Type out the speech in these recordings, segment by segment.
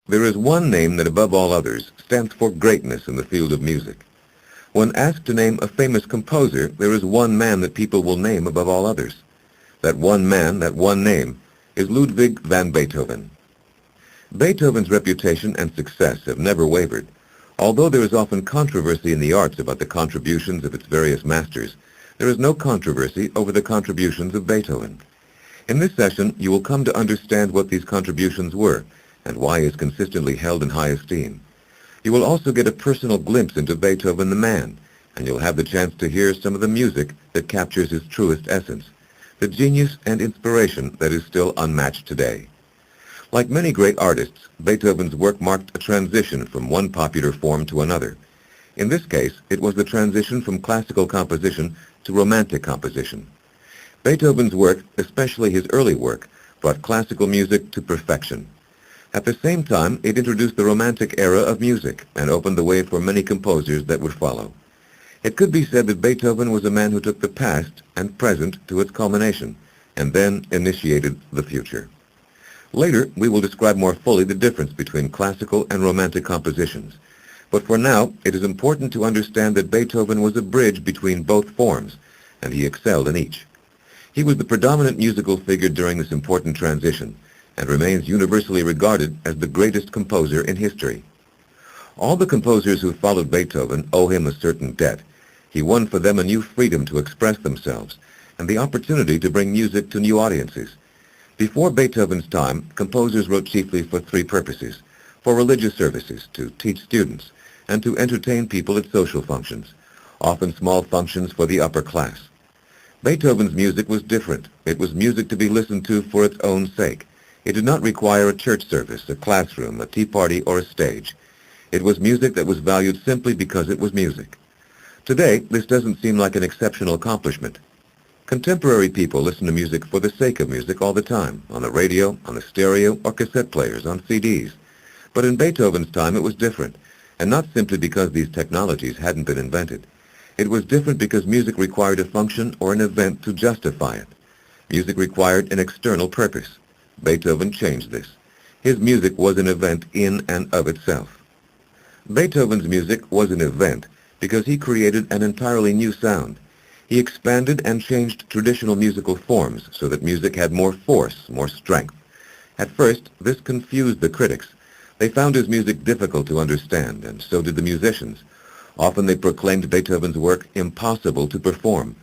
There is one name that above all others stands for greatness in the field of music. When asked to name a famous composer, there is one man that people will name above all others. That one man, that one name, is Ludwig van Beethoven. Beethoven's reputation and success have never wavered. Although there is often controversy in the arts about the contributions of its various masters, there is no controversy over the contributions of Beethoven. In this session, you will come to understand what these contributions were and why he is consistently held in high esteem. You will also get a personal glimpse into Beethoven the man, and you'll have the chance to hear some of the music that captures his truest essence, the genius and inspiration that is still unmatched today. Like many great artists, Beethoven's work marked a transition from one popular form to another. In this case, it was the transition from classical composition to romantic composition. Beethoven's work, especially his early work, brought classical music to perfection. At the same time, it introduced the Romantic era of music and opened the way for many composers that would follow. It could be said that Beethoven was a man who took the past and present to its culmination, and then initiated the future. Later, we will describe more fully the difference between classical and romantic compositions. But for now, it is important to understand that Beethoven was a bridge between both forms, and he excelled in each. He was the predominant musical figure during this important transition, and remains universally regarded as the greatest composer in history. All the composers who followed Beethoven owe him a certain debt. He won for them a new freedom to express themselves, and the opportunity to bring music to new audiences. Before Beethoven's time, composers wrote chiefly for three purposes: for religious services, to teach students, and to entertain people at social functions, often small functions for the upper class. Beethoven's music was different. It was music to be listened to for its own sake. It did not require a church service, a classroom, a tea party, or a stage. It was music that was valued simply because it was music. Today, this doesn't seem like an exceptional accomplishment. Contemporary people listen to music for the sake of music all the time, on the radio, on the stereo, or cassette players, on CDs. But in Beethoven's time, it was different, and not simply because these technologies hadn't been invented. It was different because music required a function or an event to justify it. Music required an external purpose. Beethoven changed this. His music was an event in and of itself. Beethoven's music was an event because he created an entirely new sound. He expanded and changed traditional musical forms so that music had more force, more strength. At first, this confused the critics. They found his music difficult to understand, and so did the musicians. Often they proclaimed Beethoven's work impossible to perform,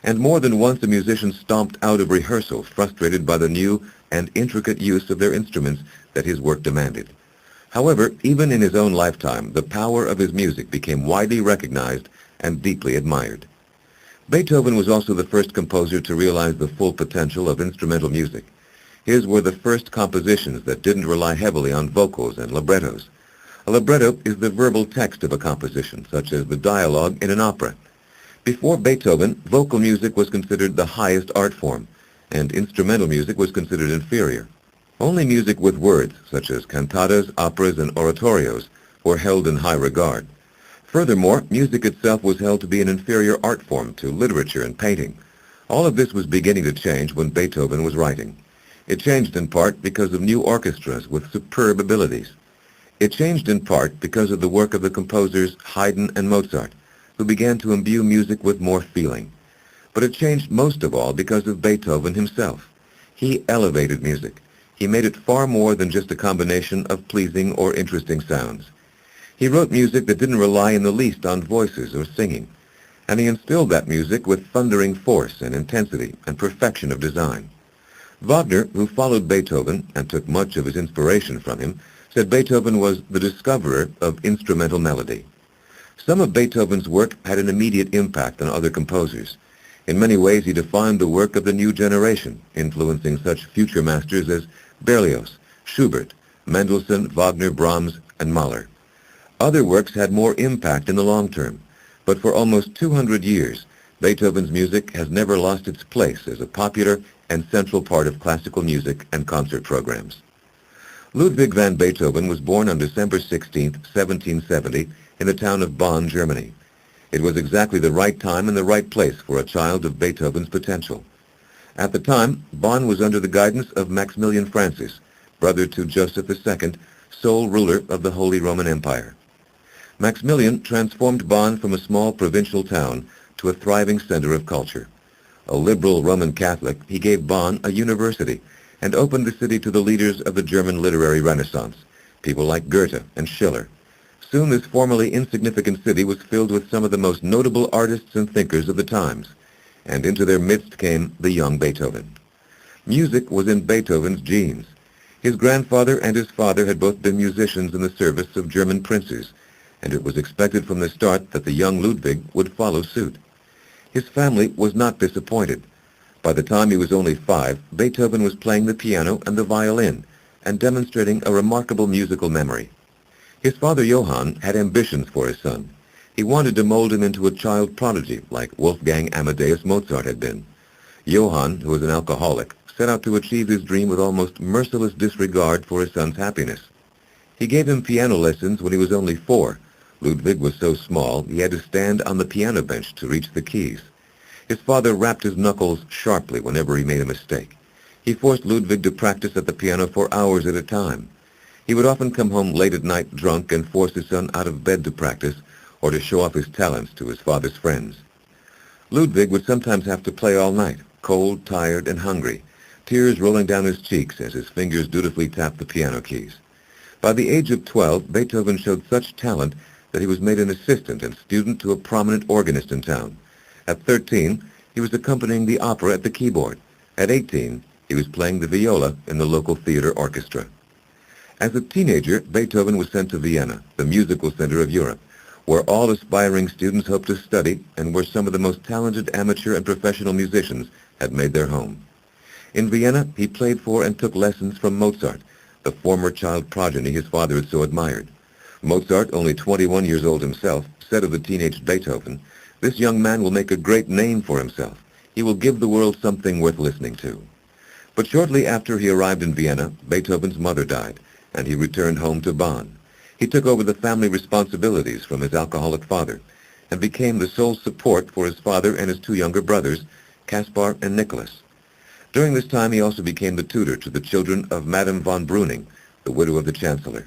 and more than once a musician stomped out of rehearsal, frustrated by the new and intricate use of their instruments that his work demanded. However, even in his own lifetime, the power of his music became widely recognized and deeply admired. Beethoven was also the first composer to realize the full potential of instrumental music. His were the first compositions that didn't rely heavily on vocals and librettos. A libretto is the verbal text of a composition, such as the dialogue in an opera. Before Beethoven, vocal music was considered the highest art form, and instrumental music was considered inferior. Only music with words, such as cantatas, operas, and oratorios, were held in high regard. Furthermore, music itself was held to be an inferior art form to literature and painting. All of this was beginning to change when Beethoven was writing. It changed in part because of new orchestras with superb abilities. It changed in part because of the work of the composers Haydn and Mozart, who began to imbue music with more feeling. But it changed most of all because of Beethoven himself. He elevated music. He made it far more than just a combination of pleasing or interesting sounds. He wrote music that didn't rely in the least on voices or singing, and he instilled that music with thundering force and intensity and perfection of design. Wagner, who followed Beethoven and took much of his inspiration from him, said Beethoven was the discoverer of instrumental melody. Some of Beethoven's work had an immediate impact on other composers. In many ways, he defined the work of the new generation, influencing such future masters as Berlioz, Schubert, Mendelssohn, Wagner, Brahms, and Mahler. Other works had more impact in the long term, but for almost 200 years, Beethoven's music has never lost its place as a popular and central part of classical music and concert programs. Ludwig van Beethoven was born on December 16, 1770, in the town of Bonn, Germany. It was exactly the right time and the right place for a child of Beethoven's potential. At the time, Bonn was under the guidance of Maximilian Francis, brother to Joseph II, sole ruler of the Holy Roman Empire. Maximilian transformed Bonn from a small provincial town to a thriving center of culture. A liberal Roman Catholic, he gave Bonn a university and opened the city to the leaders of the German literary Renaissance, people like Goethe and Schiller. Soon this formerly insignificant city was filled with some of the most notable artists and thinkers of the times, and into their midst came the young Beethoven. Music was in Beethoven's genes. His grandfather and his father had both been musicians in the service of German princes, and it was expected from the start that the young Ludwig would follow suit. His family was not disappointed. By the time he was only 5, Beethoven was playing the piano and the violin and demonstrating a remarkable musical memory. His father Johann had ambitions for his son. He wanted to mold him into a child prodigy like Wolfgang Amadeus Mozart had been. Johann, who was an alcoholic, set out to achieve his dream with almost merciless disregard for his son's happiness. He gave him piano lessons when he was only 4. Ludwig was so small he had to stand on the piano bench to reach the keys. His father rapped his knuckles sharply whenever he made a mistake. He forced Ludwig to practice at the piano for hours at a time. He would often come home late at night drunk and force his son out of bed to practice or to show off his talents to his father's friends. Ludwig would sometimes have to play all night, cold, tired, and hungry, tears rolling down his cheeks as his fingers dutifully tapped the piano keys. By the age of 12, Beethoven showed such talent that he was made an assistant and student to a prominent organist in town. At 13, he was accompanying the opera at the keyboard. At 18, he was playing the viola in the local theater orchestra. As a teenager, Beethoven was sent to Vienna, the musical center of Europe, where all aspiring students hoped to study and where some of the most talented amateur and professional musicians had made their home. In Vienna, he played for and took lessons from Mozart, the former child prodigy his father had so admired. Mozart, only 21 years old himself, said of the teenage Beethoven, "This young man will make a great name for himself. He will give the world something worth listening to." But shortly after he arrived in Vienna, Beethoven's mother died, and he returned home to Bonn. He took over the family responsibilities from his alcoholic father and became the sole support for his father and his 2 younger brothers, Caspar and Nicholas. During this time, he also became the tutor to the children of Madame von Breuning, the widow of the Chancellor.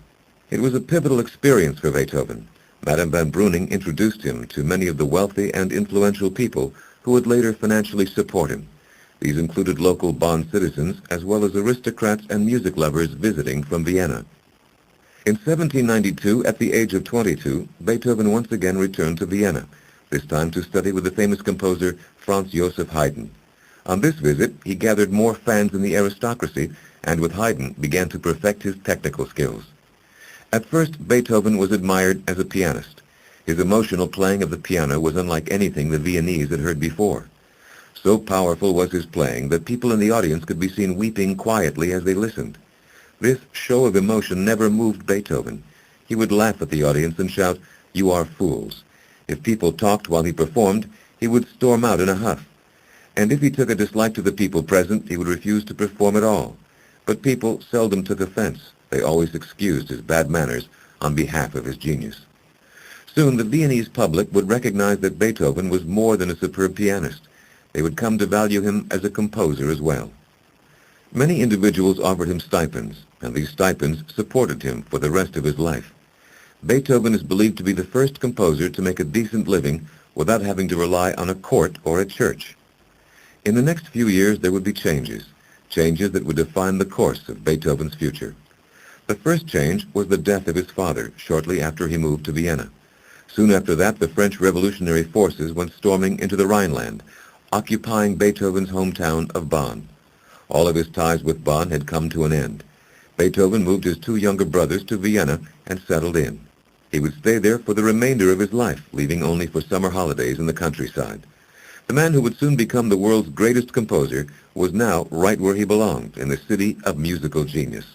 It was a pivotal experience for Beethoven. Madame von Breuning introduced him to many of the wealthy and influential people who would later financially support him. These included local Bonn citizens as well as aristocrats and music lovers visiting from Vienna. In 1792, at the age of 22, Beethoven once again returned to Vienna, this time to study with the famous composer Franz Joseph Haydn. On this visit, he gathered more fans in the aristocracy and with Haydn began to perfect his technical skills. At first, Beethoven was admired as a pianist. His emotional playing of the piano was unlike anything the Viennese had heard before. So powerful was his playing that people in the audience could be seen weeping quietly as they listened. This show of emotion never moved Beethoven. He would laugh at the audience and shout, "You are fools." If people talked while he performed, he would storm out in a huff. And if he took a dislike to the people present, he would refuse to perform at all. But people seldom took offense. They always excused his bad manners on behalf of his genius. Soon the Viennese public would recognize that Beethoven was more than a superb pianist. They would come to value him as a composer as well. Many individuals offered him stipends, and these stipends supported him for the rest of his life. Beethoven is believed to be the first composer to make a decent living without having to rely on a court or a church. In the next few years there would be changes that would define the course of Beethoven's future. The first change was the death of his father shortly after he moved to Vienna. Soon after that, the French revolutionary forces went storming into the Rhineland, occupying Beethoven's hometown of Bonn. All of his ties with Bonn had come to an end. Beethoven moved his 2 younger brothers to Vienna and settled in. He would stay there for the remainder of his life, leaving only for summer holidays in the countryside. The man who would soon become the world's greatest composer was now right where he belonged, in the city of musical genius.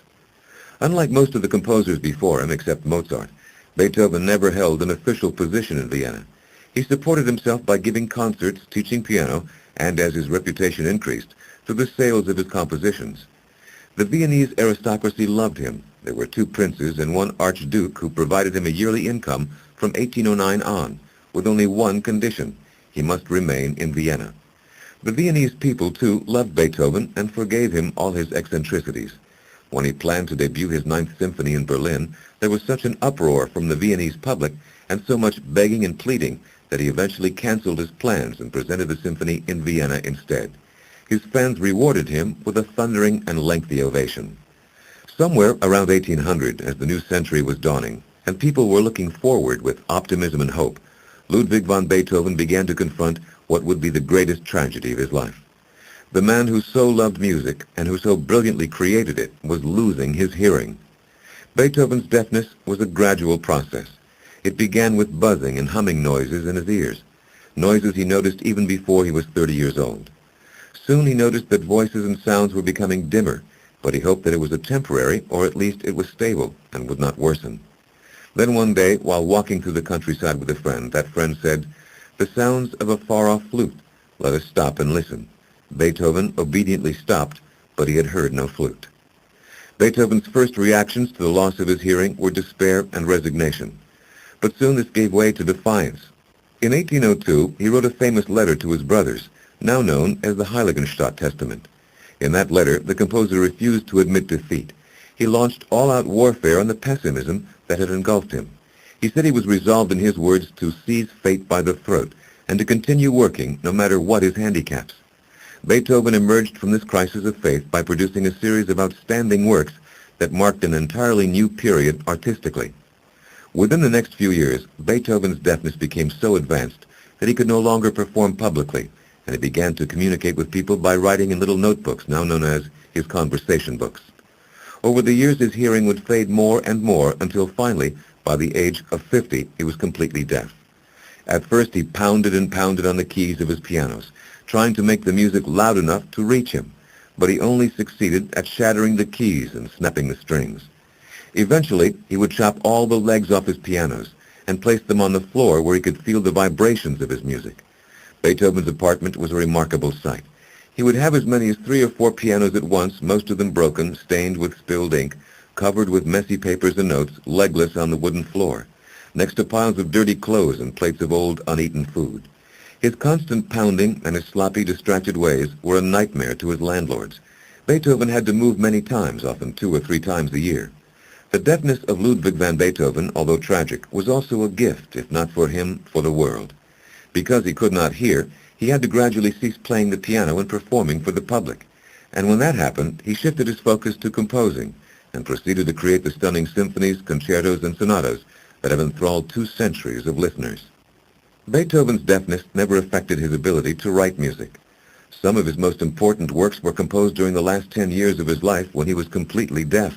Unlike most of the composers before him, except Mozart, Beethoven never held an official position in Vienna. He supported himself by giving concerts, teaching piano, and as his reputation increased, through the sales of his compositions. The Viennese aristocracy loved him. There were 2 princes and 1 archduke who provided him a yearly income from 1809 on, with only one condition: he must remain in Vienna. The Viennese people, too, loved Beethoven and forgave him all his eccentricities. When he planned to debut his Ninth Symphony in Berlin, there was such an uproar from the Viennese public and so much begging and pleading that he eventually canceled his plans and presented the symphony in Vienna instead. His fans rewarded him with a thundering and lengthy ovation. Somewhere around 1800, as the new century was dawning, and people were looking forward with optimism and hope, Ludwig van Beethoven began to confront what would be the greatest tragedy of his life. The man who so loved music and who so brilliantly created it was losing his hearing. Beethoven's deafness was a gradual process. It began with buzzing and humming noises in his ears, noises he noticed even before he was 30 years old. Soon he noticed that voices and sounds were becoming dimmer, but he hoped that it was a temporary, or at least it was stable and would not worsen. Then one day, while walking through the countryside with a friend, that friend said, "The sounds of a far-off flute. Let us stop and listen." Beethoven obediently stopped, but he had heard no flute. Beethoven's first reactions to the loss of his hearing were despair and resignation. But soon this gave way to defiance. In 1802, he wrote a famous letter to his brothers, now known as the Heiligenstadt Testament. In that letter, the composer refused to admit defeat. He launched all-out warfare on the pessimism that had engulfed him. He said he was resolved, in his words, to seize fate by the throat and to continue working no matter what his handicaps. Beethoven emerged from this crisis of faith by producing a series of outstanding works that marked an entirely new period artistically. Within the next few years, Beethoven's deafness became so advanced that he could no longer perform publicly, and he began to communicate with people by writing in little notebooks, now known as his conversation books. Over the years, his hearing would fade more and more until finally, by the age of 50, he was completely deaf. At first, he pounded and pounded on the keys of his pianos, trying to make the music loud enough to reach him, but he only succeeded at shattering the keys and snapping the strings. Eventually, he would chop all the legs off his pianos and place them on the floor where he could feel the vibrations of his music. Beethoven's apartment was a remarkable sight. He would have as many as 3 or 4 pianos at once, most of them broken, stained with spilled ink, covered with messy papers and notes, legless on the wooden floor, next to piles of dirty clothes and plates of old, uneaten food. His constant pounding and his sloppy, distracted ways were a nightmare to his landlords. Beethoven had to move many times, often 2 or 3 times a year. The deafness of Ludwig van Beethoven, although tragic, was also a gift, if not for him, for the world. Because he could not hear, he had to gradually cease playing the piano and performing for the public. And when that happened, he shifted his focus to composing and proceeded to create the stunning symphonies, concertos, and sonatas that have enthralled 2 centuries of listeners. Beethoven's deafness never affected his ability to write music. Some of his most important works were composed during the last 10 years of his life when he was completely deaf.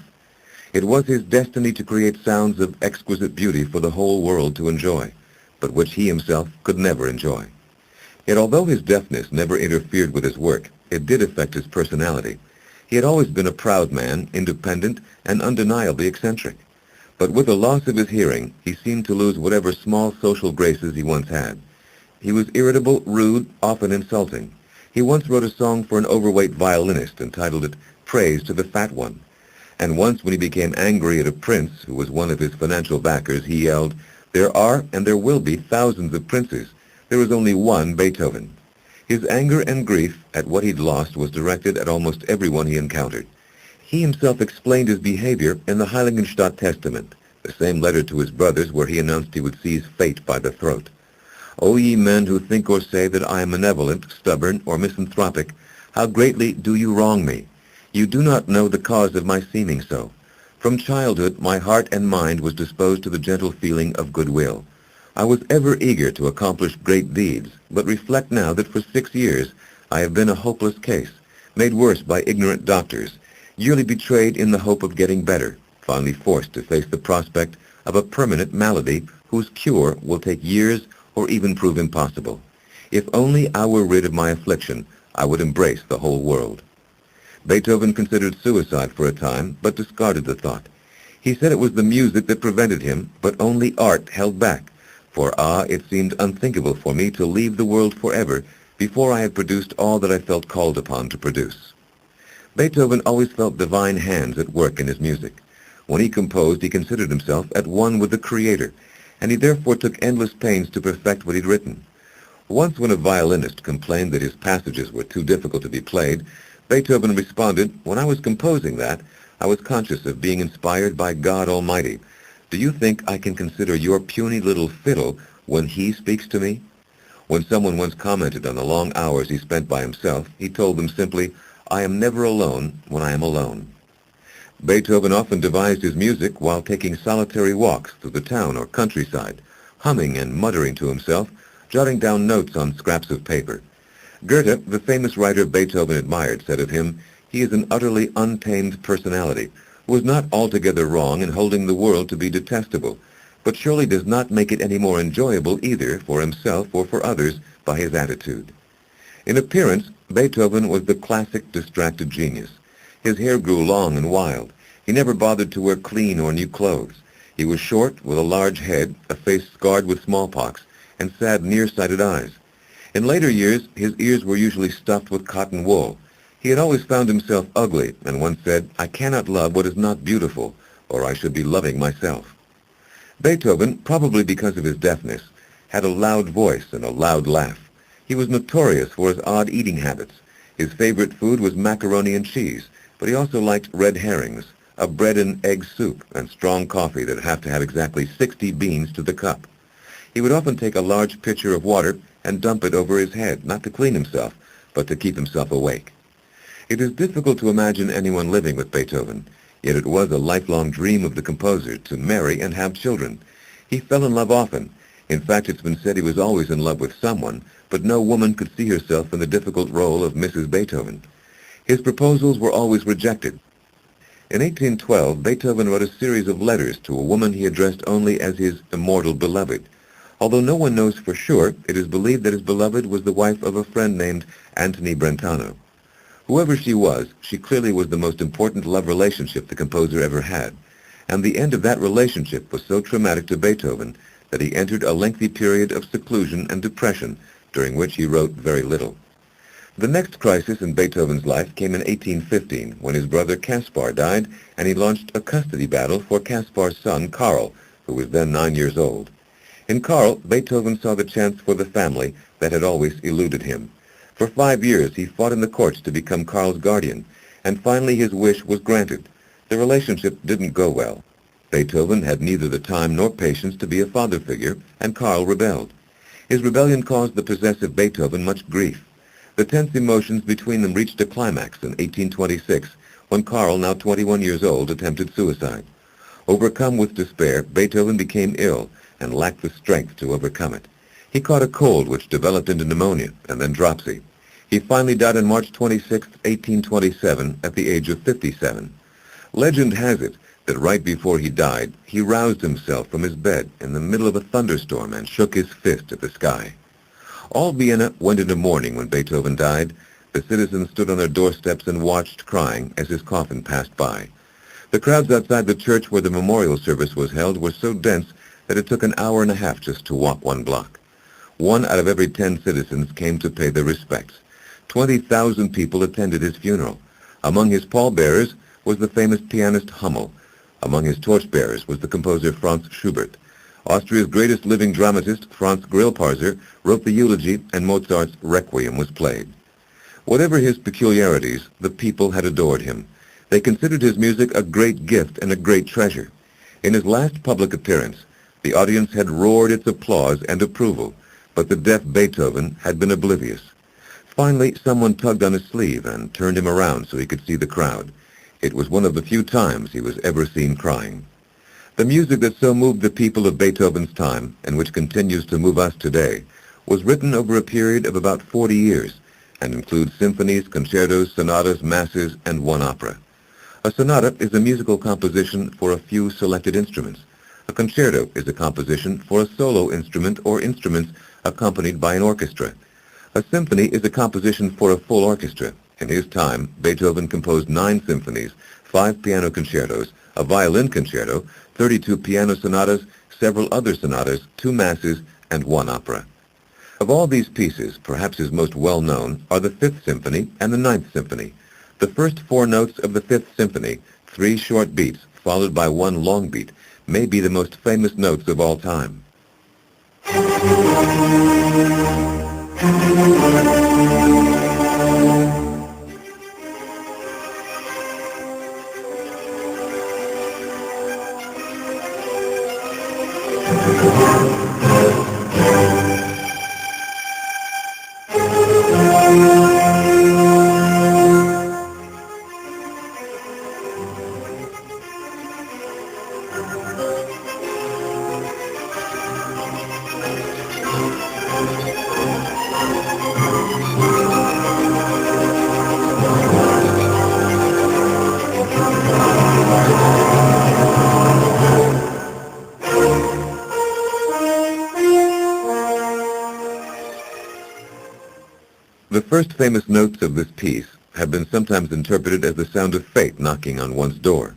It was his destiny to create sounds of exquisite beauty for the whole world to enjoy, but which he himself could never enjoy. Yet although his deafness never interfered with his work, it did affect his personality. He had always been a proud man, independent, and undeniably eccentric. But with the loss of his hearing, he seemed to lose whatever small social graces he once had. He was irritable, rude, often insulting. He once wrote a song for an overweight violinist entitled it "Praise to the Fat One." And once when he became angry at a prince who was one of his financial backers, he yelled, "There are and there will be thousands of princes. There is only one Beethoven." His anger and grief at what he'd lost was directed at almost everyone he encountered. He himself explained his behavior in the Heiligenstadt Testament, the same letter to his brothers where he announced he would seize fate by the throat. "O ye men who think or say that I am malevolent, stubborn, or misanthropic, how greatly do you wrong me! You do not know the cause of my seeming so. From childhood my heart and mind was disposed to the gentle feeling of goodwill. I was ever eager to accomplish great deeds, but reflect now that for 6 years I have been a hopeless case, made worse by ignorant doctors, yearly betrayed in the hope of getting better, finally forced to face the prospect of a permanent malady whose cure will take years or even prove impossible. If only I were rid of my affliction, I would embrace the whole world." Beethoven considered suicide for a time, but discarded the thought. He said it was the music that prevented him, but only art held back. For it seemed unthinkable for me to leave the world forever before I had produced all that I felt called upon to produce. Beethoven always felt divine hands at work in his music. When he composed, he considered himself at one with the Creator, and he therefore took endless pains to perfect what he'd written. Once when a violinist complained that his passages were too difficult to be played, Beethoven responded, "When I was composing that, I was conscious of being inspired by God Almighty. Do you think I can consider your puny little fiddle when He speaks to me? When someone once commented on the long hours he spent by himself, he told them simply, I am never alone when I am alone. Beethoven often devised his music while taking solitary walks through the town or countryside, humming and muttering to himself, jotting down notes on scraps of paper. Goethe, the famous writer Beethoven admired, said of him, he is an utterly untamed personality, who is not altogether wrong in holding the world to be detestable, but surely does not make it any more enjoyable either for himself or for others by his attitude. In appearance, Beethoven was the classic distracted genius. His hair grew long and wild. He never bothered to wear clean or new clothes. He was short, with a large head, a face scarred with smallpox, and sad, nearsighted eyes. In later years, his ears were usually stuffed with cotton wool. He had always found himself ugly, and once said, I cannot love what is not beautiful, or I should be loving myself. Beethoven, probably because of his deafness, had a loud voice and a loud laugh. He was notorious for his odd eating habits. His favorite food was macaroni and cheese, but he also liked red herrings, a bread and egg soup, and strong coffee that have to have exactly 60 beans to the cup. He would often take a large pitcher of water and dump it over his head, not to clean himself, but to keep himself awake. It is difficult to imagine anyone living with Beethoven. Yet it was a lifelong dream of the composer to marry and have children. He fell in love often. In fact, it's been said he was always in love with someone, but no woman could see herself in the difficult role of Mrs. Beethoven. His proposals were always rejected. In 1812, Beethoven wrote a series of letters to a woman he addressed only as his immortal beloved. Although no one knows for sure, it is believed that his beloved was the wife of a friend named Antony Brentano. Whoever she was, she clearly was the most important love relationship the composer ever had, and the end of that relationship was so traumatic to Beethoven that he entered a lengthy period of seclusion and depression, during which he wrote very little. The next crisis in Beethoven's life came in 1815, when his brother Caspar died, and he launched a custody battle for Caspar's son, Karl, who was then 9 years old. In Karl, Beethoven saw the chance for the family that had always eluded him. For 5 years he fought in the courts to become Karl's guardian, and finally his wish was granted. The relationship didn't go well. Beethoven had neither the time nor patience to be a father figure, and Karl rebelled. His rebellion caused the possessive Beethoven much grief. The tense emotions between them reached a climax in 1826, when Karl, now 21 years old, attempted suicide. Overcome with despair, Beethoven became ill and lacked the strength to overcome it. He caught a cold which developed into pneumonia and then dropsy. He finally died on March 26, 1827, at the age of 57. Legend has it that right before he died, he roused himself from his bed in the middle of a thunderstorm and shook his fist at the sky. All Vienna went into mourning when Beethoven died. The citizens stood on their doorsteps and watched, crying, as his coffin passed by. The crowds outside the church where the memorial service was held were so dense that it took an hour and a half just to walk 1 block. 1 out of every 10 citizens came to pay their respects. 20,000 people attended his funeral. Among his pallbearers was the famous pianist Hummel. Among his torchbearers was the composer Franz Schubert. Austria's greatest living dramatist, Franz Grillparzer, wrote the eulogy, and Mozart's Requiem was played. Whatever his peculiarities, the people had adored him. They considered his music a great gift and a great treasure. In his last public appearance, the audience had roared its applause and approval, but the deaf Beethoven had been oblivious. Finally, someone tugged on his sleeve and turned him around so he could see the crowd. It was one of the few times he was ever seen crying. The music that so moved the people of Beethoven's time, and which continues to move us today, was written over a period of about 40 years, and includes symphonies, concertos, sonatas, masses, and 1 opera. A sonata is a musical composition for a few selected instruments. A concerto is a composition for a solo instrument or instruments accompanied by an orchestra. A symphony is a composition for a full orchestra. In his time, Beethoven composed 9 symphonies, 5 piano concertos, a violin concerto, 32 piano sonatas, several other sonatas, 2 masses, and 1 opera. Of all these pieces, perhaps his most well-known are the 5th Symphony and the 9th Symphony. The first 4 notes of the 5th Symphony, 3 short beats followed by 1 long beat, may be the most famous notes of all time. The first famous notes of this piece have been sometimes interpreted as the sound of fate knocking on one's door.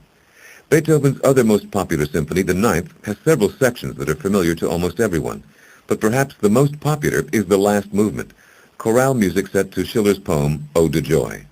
Beethoven's other most popular symphony, the Ninth, has several sections that are familiar to almost everyone, but perhaps the most popular is the last movement, chorale music set to Schiller's poem, Ode to Joy.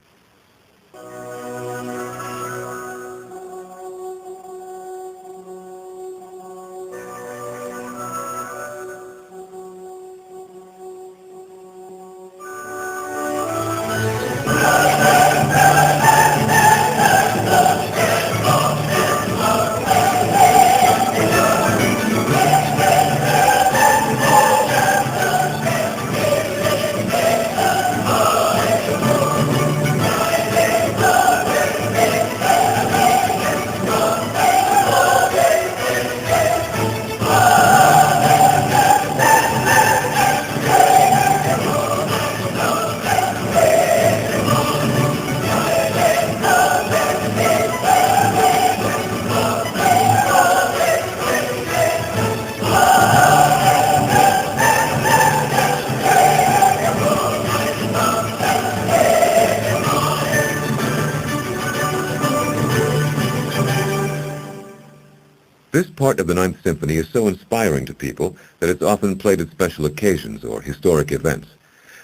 This part of the Ninth Symphony is so inspiring to people that it's often played at special occasions or historic events.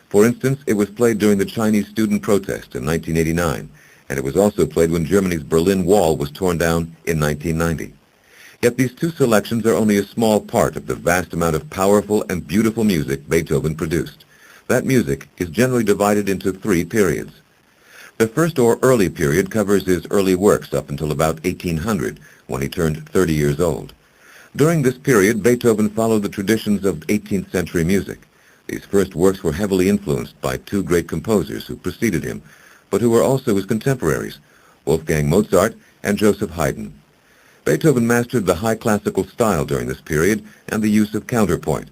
For instance, it was played during the Chinese student protest in 1989, and it was also played when Germany's Berlin Wall was torn down in 1990. Yet these two selections are only a small part of the vast amount of powerful and beautiful music Beethoven produced. That music is generally divided into three periods. The first or early period covers his early works up until about 1800, when he turned 30 years old. During this period, Beethoven followed the traditions of 18th century music. These first works were heavily influenced by two great composers who preceded him, but who were also his contemporaries, Wolfgang Mozart and Joseph Haydn. Beethoven mastered the high classical style during this period and the use of counterpoint.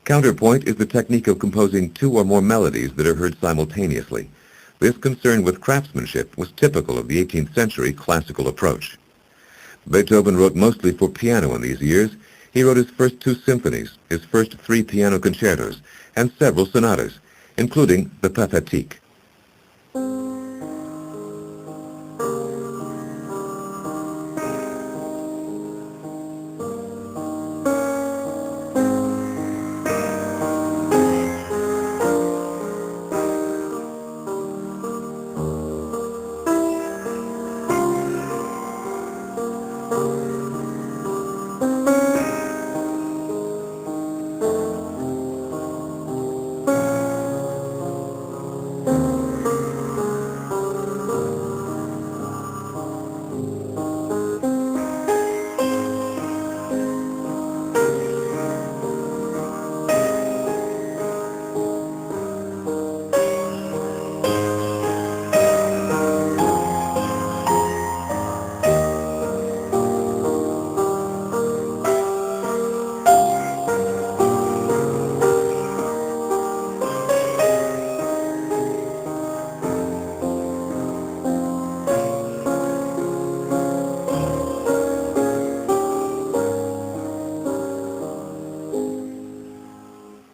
Counterpoint is the technique of composing two or more melodies that are heard simultaneously. This concern with craftsmanship was typical of the 18th century classical approach. Beethoven wrote mostly for piano in these years. He wrote his first two symphonies, his first three piano concertos, and several sonatas, including the Pathétique.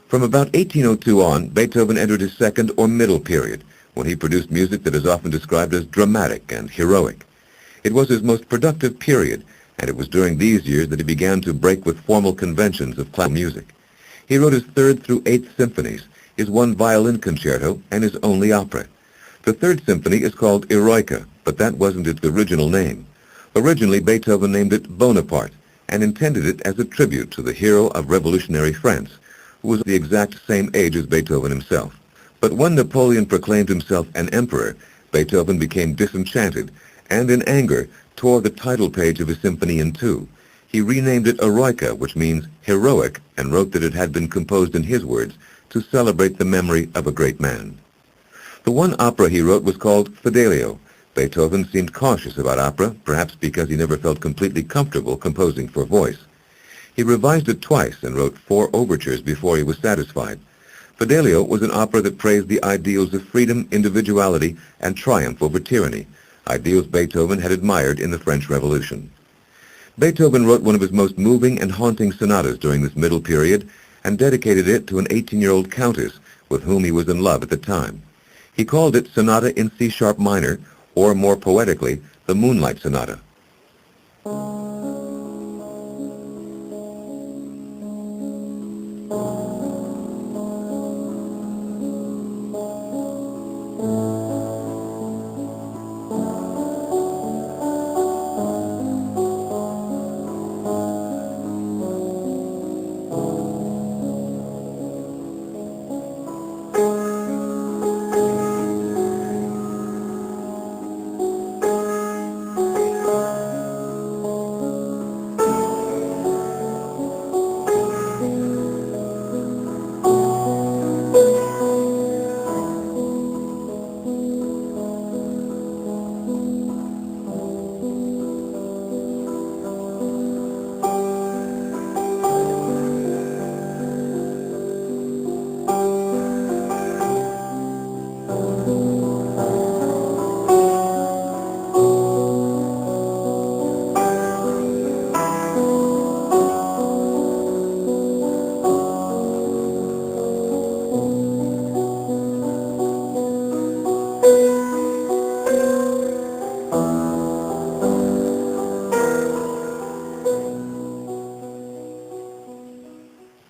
From about 1802 on, Beethoven entered his second or middle period, when he produced music that is often described as dramatic and heroic. It was his most productive period, and it was during these years that he began to break with formal conventions of classical music. He wrote his third through eighth symphonies, his one violin concerto, and his only opera. The third symphony is called Eroica, but that wasn't its original name. Originally, Beethoven named it Bonaparte, and intended it as a tribute to the hero of revolutionary France, who was the exact same age as Beethoven himself. But when Napoleon proclaimed himself an emperor, Beethoven became disenchanted and, in anger, tore the title page of his symphony in two. He renamed it Eroica, which means heroic, and wrote that it had been composed in his words to celebrate the memory of a great man. The one opera he wrote was called Fidelio. Beethoven seemed cautious about opera, perhaps because he never felt completely comfortable composing for voice. He revised it twice and wrote 4 overtures before he was satisfied. Fidelio was an opera that praised the ideals of freedom, individuality, and triumph over tyranny, ideals Beethoven had admired in the French Revolution. Beethoven wrote one of his most moving and haunting sonatas during this middle period and dedicated it to an 18-year-old countess with whom he was in love at the time. He called it Sonata in C-sharp minor, or more poetically, the Moonlight Sonata.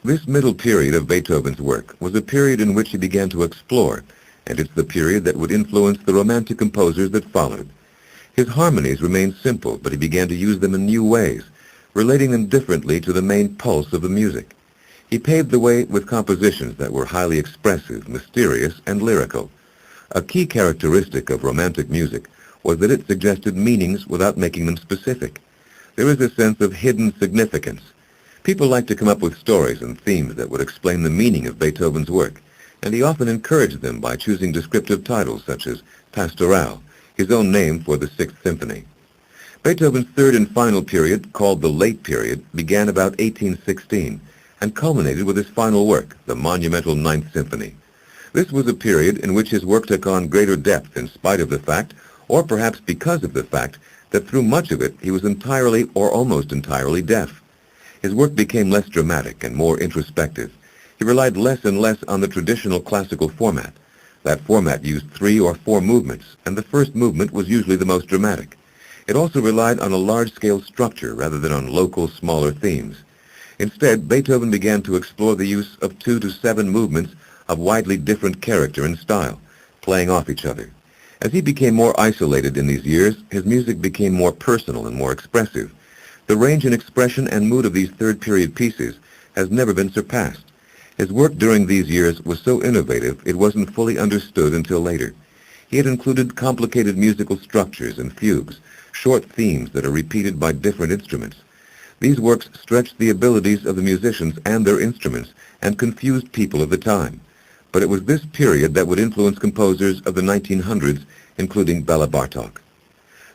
This middle period of Beethoven's work was a period in which he began to explore, and it's the period that would influence the Romantic composers that followed. His harmonies remained simple, but he began to use them in new ways, relating them differently to the main pulse of the music. He paved the way with compositions that were highly expressive, mysterious, and lyrical. A key characteristic of Romantic music was that it suggested meanings without making them specific. There is a sense of hidden significance. People liked to come up with stories and themes that would explain the meaning of Beethoven's work, and he often encouraged them by choosing descriptive titles such as Pastoral, his own name for the Sixth Symphony. Beethoven's third and final period, called the Late Period, began about 1816 and culminated with his final work, the monumental Ninth Symphony. This was a period in which his work took on greater depth in spite of the fact, or perhaps because of the fact, that through much of it he was entirely or almost entirely deaf. His work became less dramatic and more introspective. He relied less and less on the traditional classical format. That format used 3 or 4 movements, and the first movement was usually the most dramatic. It also relied on a large-scale structure rather than on local, smaller themes. Instead, Beethoven began to explore the use of 2 to 7 movements of widely different character and style, playing off each other. As he became more isolated in these years, his music became more personal and more expressive. The range in expression and mood of these third-period pieces has never been surpassed. His work during these years was so innovative it wasn't fully understood until later. He had included complicated musical structures and fugues, short themes that are repeated by different instruments. These works stretched the abilities of the musicians and their instruments and confused people of the time. But it was this period that would influence composers of the 1900s, including Bela Bartok.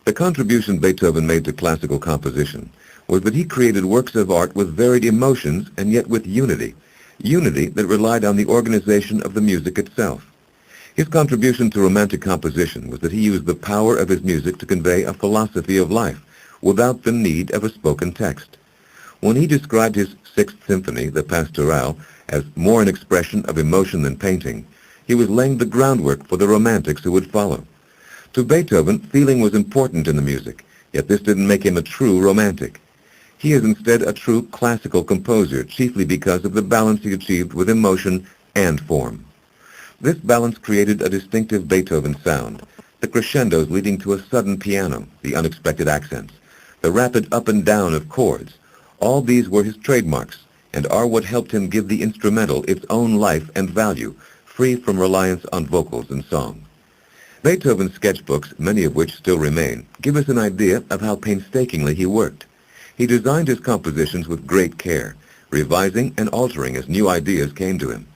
The contribution Beethoven made to classical composition was that he created works of art with varied emotions and yet with unity that relied on the organization of the music itself. His contribution to Romantic composition was that he used the power of his music to convey a philosophy of life without the need of a spoken text. When he described his Sixth Symphony, the Pastoral, as more an expression of emotion than painting, he was laying the groundwork for the Romantics who would follow. To Beethoven, feeling was important in the music, yet this didn't make him a true Romantic. He is instead a true classical composer, chiefly because of the balance he achieved with emotion and form. This balance created a distinctive Beethoven sound, the crescendos leading to a sudden piano, the unexpected accents, the rapid up and down of chords. All these were his trademarks and are what helped him give the instrumental its own life and value, free from reliance on vocals and song. Beethoven's sketchbooks, many of which still remain, give us an idea of how painstakingly he worked. He designed his compositions with great care, revising and altering as new ideas came to him.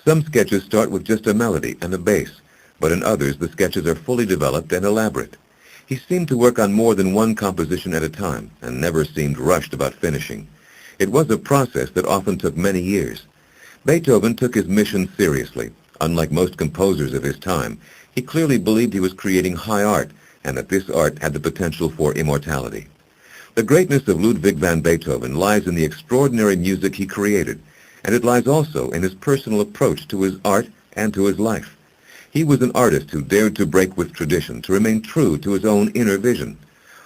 Some sketches start with just a melody and a bass, but in others the sketches are fully developed and elaborate. He seemed to work on more than one composition at a time and never seemed rushed about finishing. It was a process that often took many years. Beethoven took his mission seriously. Unlike most composers of his time, he clearly believed he was creating high art and that this art had the potential for immortality. The greatness of Ludwig van Beethoven lies in the extraordinary music he created, and it lies also in his personal approach to his art and to his life. He was an artist who dared to break with tradition, to remain true to his own inner vision.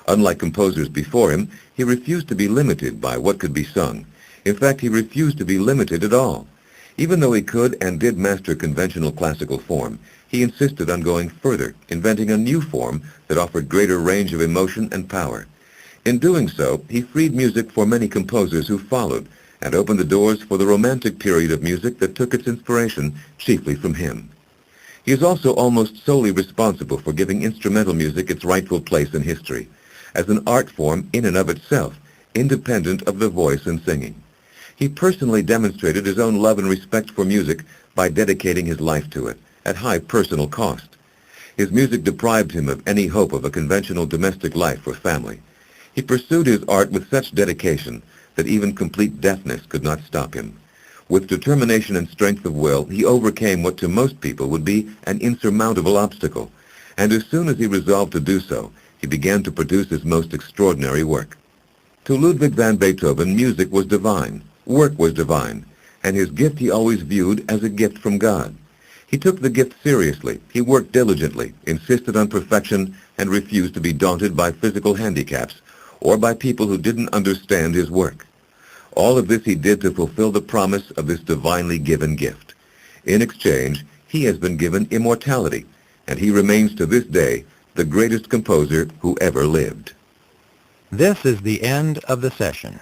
Unlike composers before him, he refused to be limited by what could be sung. In fact, he refused to be limited at all. Even though he could and did master conventional classical form, he insisted on going further, inventing a new form that offered greater range of emotion and power. In doing so, he freed music for many composers who followed and opened the doors for the romantic period of music that took its inspiration chiefly from him. He is also almost solely responsible for giving instrumental music its rightful place in history, as an art form in and of itself, independent of the voice and singing. He personally demonstrated his own love and respect for music by dedicating his life to it, at high personal cost. His music deprived him of any hope of a conventional domestic life or family. He pursued his art with such dedication that even complete deafness could not stop him. With determination and strength of will, he overcame what to most people would be an insurmountable obstacle, and as soon as he resolved to do so, he began to produce his most extraordinary work. To Ludwig van Beethoven, music was divine, work was divine, and his gift he always viewed as a gift from God. He took the gift seriously, he worked diligently, insisted on perfection, and refused to be daunted by physical handicaps or by people who didn't understand his work. All of this he did to fulfill the promise of this divinely given gift. In exchange, he has been given immortality, and he remains to this day the greatest composer who ever lived. This is the end of the session.